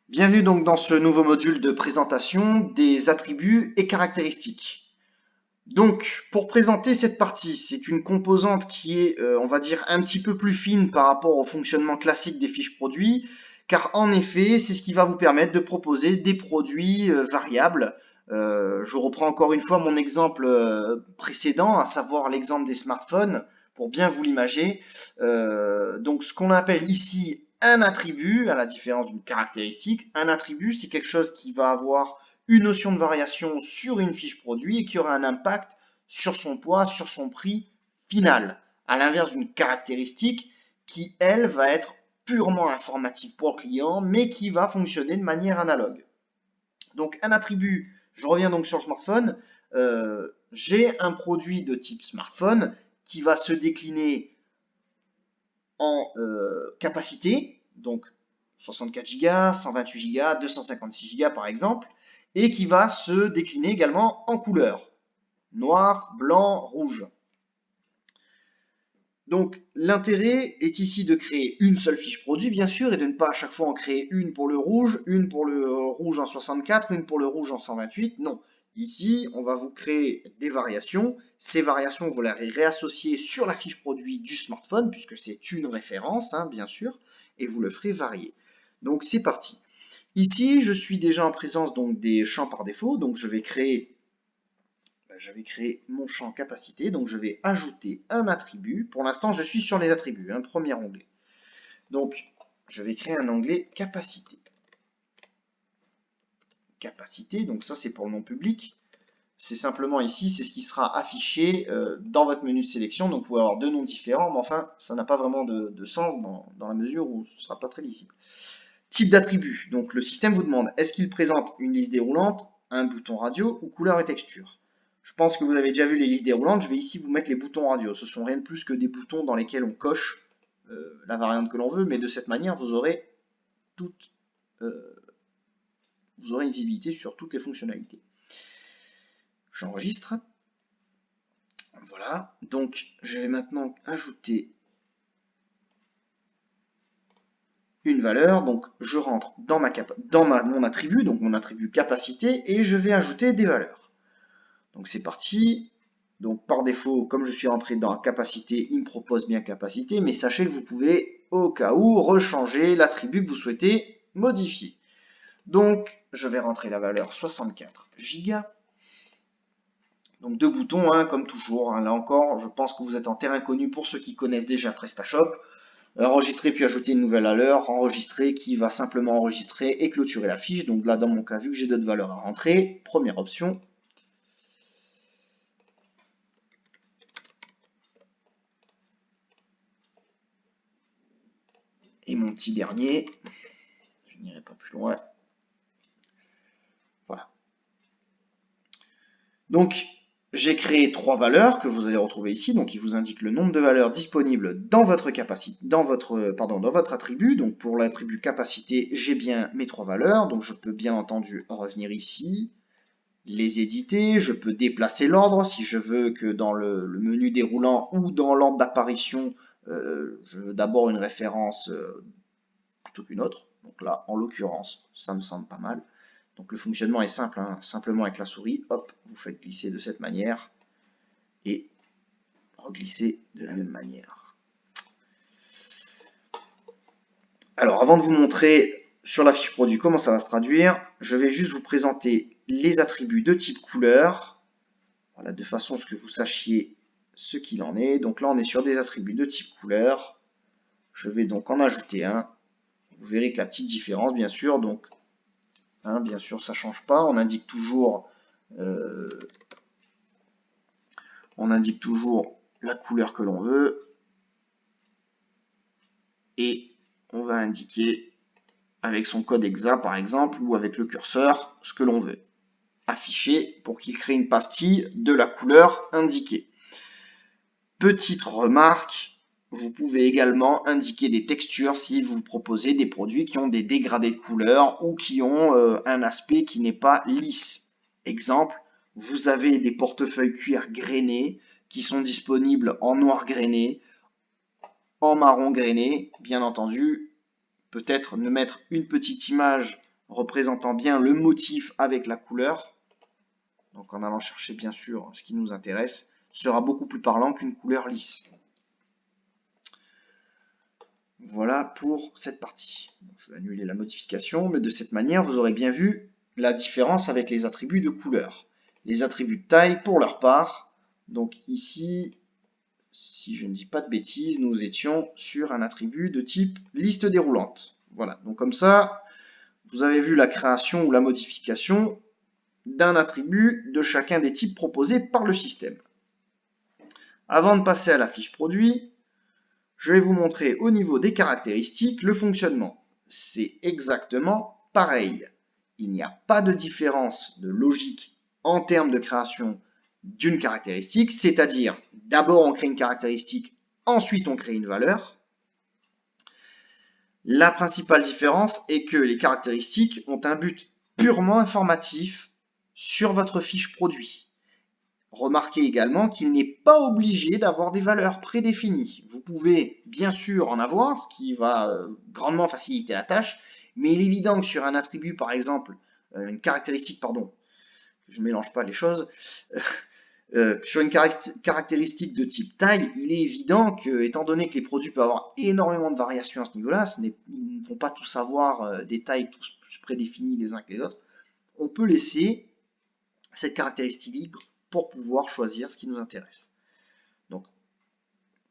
Bienvenue donc dans ce nouveau module de présentation des attributs et caractéristiques. Donc, pour présenter cette partie, c'est une composante qui est, on va dire, un petit peu plus fine par rapport au fonctionnement classique des fiches produits, car en effet, c'est ce qui va vous permettre de proposer des produits variables. Je reprends encore une fois mon exemple précédent, à savoir l'exemple des smartphones, pour bien vous l'imager. Donc, ce qu'on appelle ici un attribut, à la différence d'une caractéristique, un attribut, c'est quelque chose qui va avoir une notion de variation sur une fiche produit et qui aura un impact sur son poids, sur son prix final. À l'inverse d'une caractéristique qui, elle, va être purement informative pour le client, mais qui va fonctionner de manière analogue. Donc un attribut, je reviens donc sur le smartphone, j'ai un produit de type smartphone qui va se décliner en capacité, donc 64 Go, 128 Go, 256 Go par exemple, et qui va se décliner également en couleurs, noir, blanc, rouge. Donc l'intérêt est ici de créer une seule fiche produit bien sûr et de ne pas à chaque fois en créer une pour le rouge en 64, une pour le rouge en 128, non. Ici, on va vous créer des variations. Ces variations, vous les réassocier sur la fiche produit du smartphone, puisque c'est une référence, hein, bien sûr, et vous le ferez varier. Donc c'est parti. Ici, je suis déjà en présence donc, des champs par défaut, donc je vais créer mon champ capacité, donc je vais ajouter un attribut. Pour l'instant, je suis sur les attributs, un premier onglet. Donc, je vais créer un onglet capacité. Capacité, donc ça c'est pour le nom public. C'est simplement ici, c'est ce qui sera affiché dans votre menu de sélection. Donc vous pouvez avoir deux noms différents, mais enfin, ça n'a pas vraiment de sens dans la mesure où ce ne sera pas très lisible. Type d'attribut. Donc le système vous demande, est-ce qu'il présente une liste déroulante, un bouton radio ou couleur et texture? Je pense que vous avez déjà vu les listes déroulantes. Je vais ici vous mettre les boutons radio. Ce sont rien de plus que des boutons dans lesquels on coche la variante que l'on veut, mais de cette manière, vous aurez une visibilité sur toutes les fonctionnalités. J'enregistre. Voilà. Donc, je vais maintenant ajouter une valeur. Donc, je rentre dans mon attribut, donc mon attribut capacité, et je vais ajouter des valeurs. Donc, c'est parti. Donc, par défaut, comme je suis rentré dans capacité, il me propose bien capacité, mais sachez que vous pouvez, au cas où, rechanger l'attribut que vous souhaitez modifier. Donc, je vais rentrer la valeur 64 Go. Donc, deux boutons, hein, comme toujours. Hein. Là encore, je pense que vous êtes en terrain connu pour ceux qui connaissent déjà PrestaShop. Enregistrer puis ajouter une nouvelle valeur. Enregistrer qui va simplement enregistrer et clôturer la fiche. Donc là, dans mon cas, vu que j'ai d'autres valeurs à rentrer, première option. Et mon petit dernier, je n'irai pas plus loin. Voilà. Donc, j'ai créé trois valeurs que vous allez retrouver ici. Donc, il vous indique le nombre de valeurs disponibles dans votre capacité, dans votre attribut. Donc, pour l'attribut capacité, j'ai bien mes trois valeurs. Donc, je peux bien entendu revenir ici, les éditer. Je peux déplacer l'ordre si je veux que dans le menu déroulant ou dans l'ordre d'apparition, je veux d'abord une référence plutôt qu'une autre. Donc là, en l'occurrence, ça me semble pas mal. Donc le fonctionnement est simple, hein. Simplement avec la souris, hop, vous faites glisser de cette manière et reglisser de la même manière. Alors avant de vous montrer sur la fiche produit comment ça va se traduire, je vais juste vous présenter les attributs de type couleur, voilà, de façon à ce que vous sachiez ce qu'il en est. Donc là on est sur des attributs de type couleur, je vais donc en ajouter un. Vous verrez que la petite différence bien sûr, donc hein, bien sûr ça ne change pas, on indique toujours la couleur que l'on veut et on va indiquer avec son code exa par exemple ou avec le curseur ce que l'on veut afficher pour qu'il crée une pastille de la couleur indiquée. Petite remarque, vous pouvez également indiquer des textures si vous proposez des produits qui ont des dégradés de couleurs ou qui ont un aspect qui n'est pas lisse. Exemple, vous avez des portefeuilles cuir grainés qui sont disponibles en noir grainé, en marron grainé, bien entendu. Peut-être me mettre une petite image représentant bien le motif avec la couleur, donc en allant chercher bien sûr ce qui nous intéresse, sera beaucoup plus parlant qu'une couleur lisse. Voilà pour cette partie. Je vais annuler la modification, mais de cette manière, vous aurez bien vu la différence avec les attributs de couleur. Les attributs de taille, pour leur part, donc ici, si je ne dis pas de bêtises, nous étions sur un attribut de type liste déroulante. Voilà, donc comme ça, vous avez vu la création ou la modification d'un attribut de chacun des types proposés par le système. Avant de passer à la fiche produit, je vais vous montrer au niveau des caractéristiques le fonctionnement. C'est exactement pareil. Il n'y a pas de différence de logique en termes de création d'une caractéristique, c'est-à-dire d'abord on crée une caractéristique, ensuite on crée une valeur. La principale différence est que les caractéristiques ont un but purement informatif sur votre fiche produit. Remarquez également qu'il n'est pas obligé d'avoir des valeurs prédéfinies. Vous pouvez bien sûr en avoir, ce qui va grandement faciliter la tâche, mais il est évident que sur un attribut, par exemple, une caractéristique, pardon, je ne mélange pas les choses, sur une caractéristique de type taille, il est évident que, étant donné que les produits peuvent avoir énormément de variations à ce niveau-là, ils ne vont pas tous avoir des tailles tous prédéfinies les uns que les autres, on peut laisser cette caractéristique libre pour pouvoir choisir ce qui nous intéresse. Donc,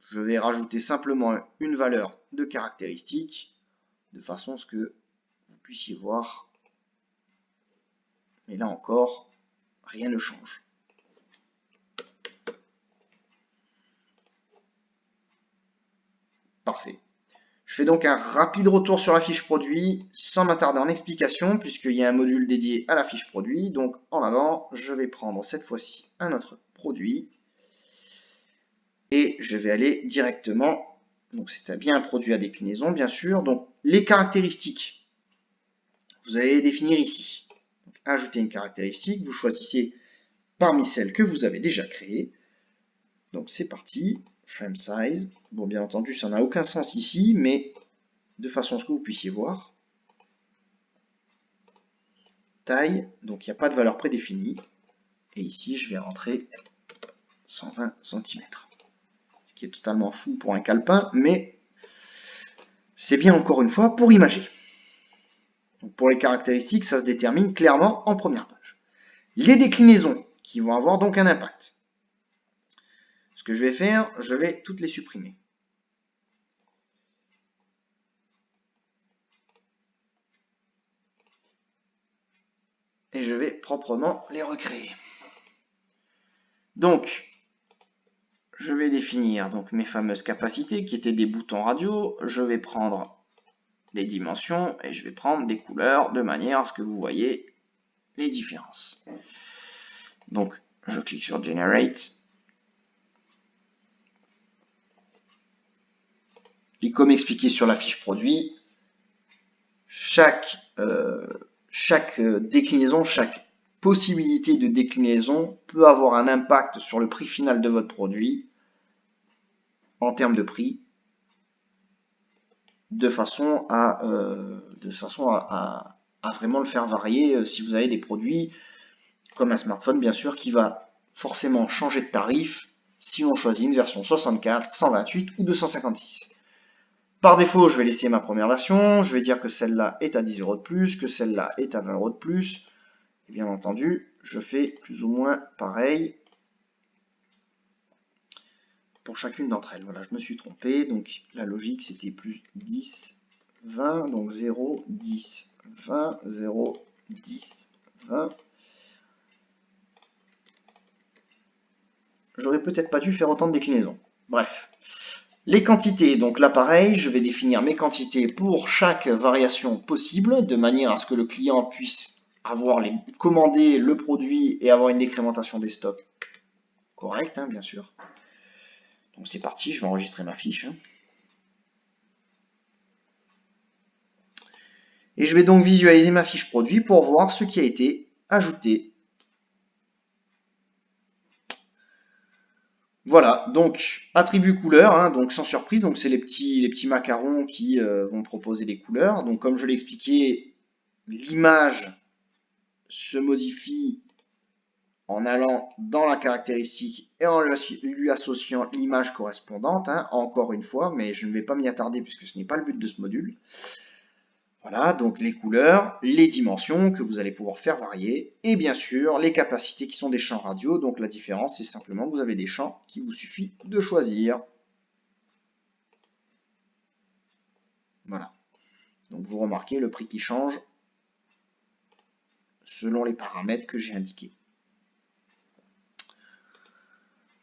je vais rajouter simplement une valeur de caractéristique de façon à ce que vous puissiez voir. Mais là encore, rien ne change. Parfait. Je fais donc un rapide retour sur la fiche produit sans m'attarder en explication puisqu'il y a un module dédié à la fiche produit. Donc en avant, je vais prendre cette fois-ci un autre produit et je vais aller directement, donc c'est bien un produit à déclinaison bien sûr, donc les caractéristiques, vous allez les définir ici. Donc, ajouter une caractéristique, vous choisissez parmi celles que vous avez déjà créées. Donc c'est parti. Frame size, bon bien entendu ça n'a aucun sens ici, mais de façon à ce que vous puissiez voir. Taille, donc il n'y a pas de valeur prédéfinie, et ici je vais rentrer 120 cm, ce qui est totalement fou pour un calepin, mais c'est bien encore une fois pour imager. Donc pour les caractéristiques, ça se détermine clairement en première page. Les déclinaisons qui vont avoir donc un impact. Ce que je vais faire, je vais toutes les supprimer. Et je vais proprement les recréer. Donc, je vais définir donc mes fameuses capacités qui étaient des boutons radio. Je vais prendre les dimensions et je vais prendre des couleurs de manière à ce que vous voyez les différences. Donc, je clique sur Generate. Et comme expliqué sur la fiche produit, chaque déclinaison, chaque possibilité de déclinaison peut avoir un impact sur le prix final de votre produit en termes de prix, de façon à vraiment le faire varier si vous avez des produits comme un smartphone bien sûr qui va forcément changer de tarif si on choisit une version 64, 128 ou 256. Par défaut, je vais laisser ma première version, je vais dire que celle-là est à 10 € de plus, que celle-là est à 20 € de plus. Et bien entendu, je fais plus ou moins pareil pour chacune d'entre elles. Voilà, je me suis trompé, donc la logique c'était plus 10, 20, donc 0, 10, 20, 0, 10, 20. J'aurais peut-être pas dû faire autant de déclinaisons. Bref. Les quantités, donc là pareil, je vais définir mes quantités pour chaque variation possible, de manière à ce que le client puisse commander le produit et avoir une décrémentation des stocks correcte, bien sûr. Donc c'est parti, je vais enregistrer ma fiche. Et je vais donc visualiser ma fiche produit pour voir ce qui a été ajouté. Voilà, donc attribut couleur, donc sans surprise, donc c'est les petits macarons qui vont proposer les couleurs. Donc comme je l'ai expliqué, l'image se modifie en allant dans la caractéristique et en lui associant l'image correspondante, hein, encore une fois, mais je ne vais pas m'y attarder puisque ce n'est pas le but de ce module. Voilà, donc les couleurs, les dimensions que vous allez pouvoir faire varier, et bien sûr les capacités qui sont des champs radio. Donc la différence, c'est simplement que vous avez des champs qu'il vous suffit de choisir. Voilà. Donc vous remarquez le prix qui change selon les paramètres que j'ai indiqués.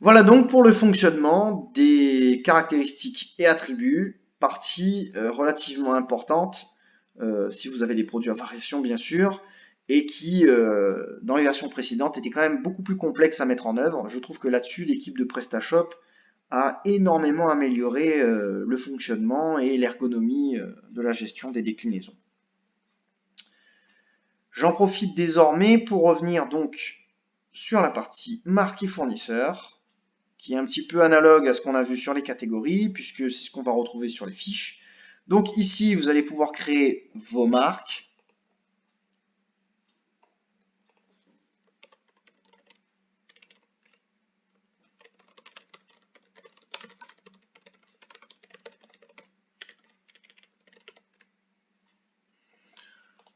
Voilà donc pour le fonctionnement des caractéristiques et attributs, partie relativement importante si vous avez des produits à variation bien sûr, et qui dans les versions précédentes étaient quand même beaucoup plus complexes à mettre en œuvre. Je trouve que là-dessus l'équipe de PrestaShop a énormément amélioré le fonctionnement et l'ergonomie de la gestion des déclinaisons. J'en profite désormais pour revenir donc sur la partie marque et fournisseur, qui est un petit peu analogue à ce qu'on a vu sur les catégories, puisque c'est ce qu'on va retrouver sur les fiches. Donc ici, vous allez pouvoir créer vos marques.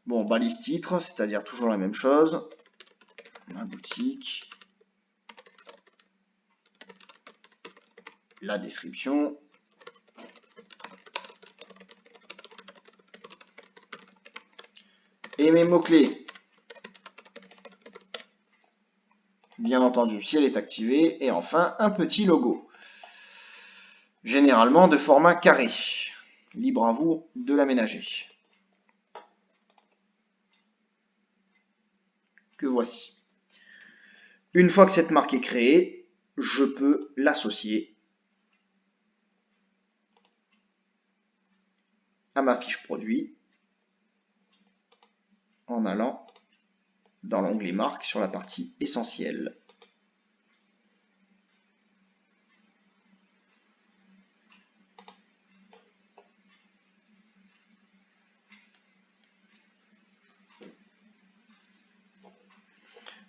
Bon, balise titre, c'est-à-dire toujours la même chose. Ma boutique. La description. Et mes mots-clés. Bien entendu, si elle est activée. Et enfin, un petit logo. Généralement de format carré. Libre à vous de l'aménager. Que voici. Une fois que cette marque est créée, je peux l'associer à ma fiche produit en allant dans l'onglet marque sur la partie essentielle.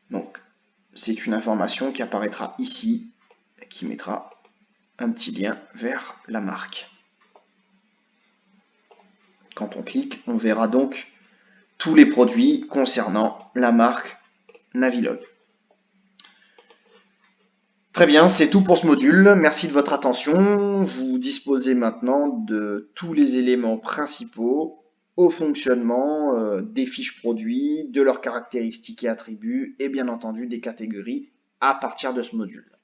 Donc, c'est une information qui apparaîtra ici, qui mettra un petit lien vers la marque. Quand on clique, on verra donc tous les produits concernant la marque Navilog. Très bien, c'est tout pour ce module. Merci de votre attention. Vous disposez maintenant de tous les éléments principaux au fonctionnement des fiches produits, de leurs caractéristiques et attributs, et bien entendu des catégories à partir de ce module.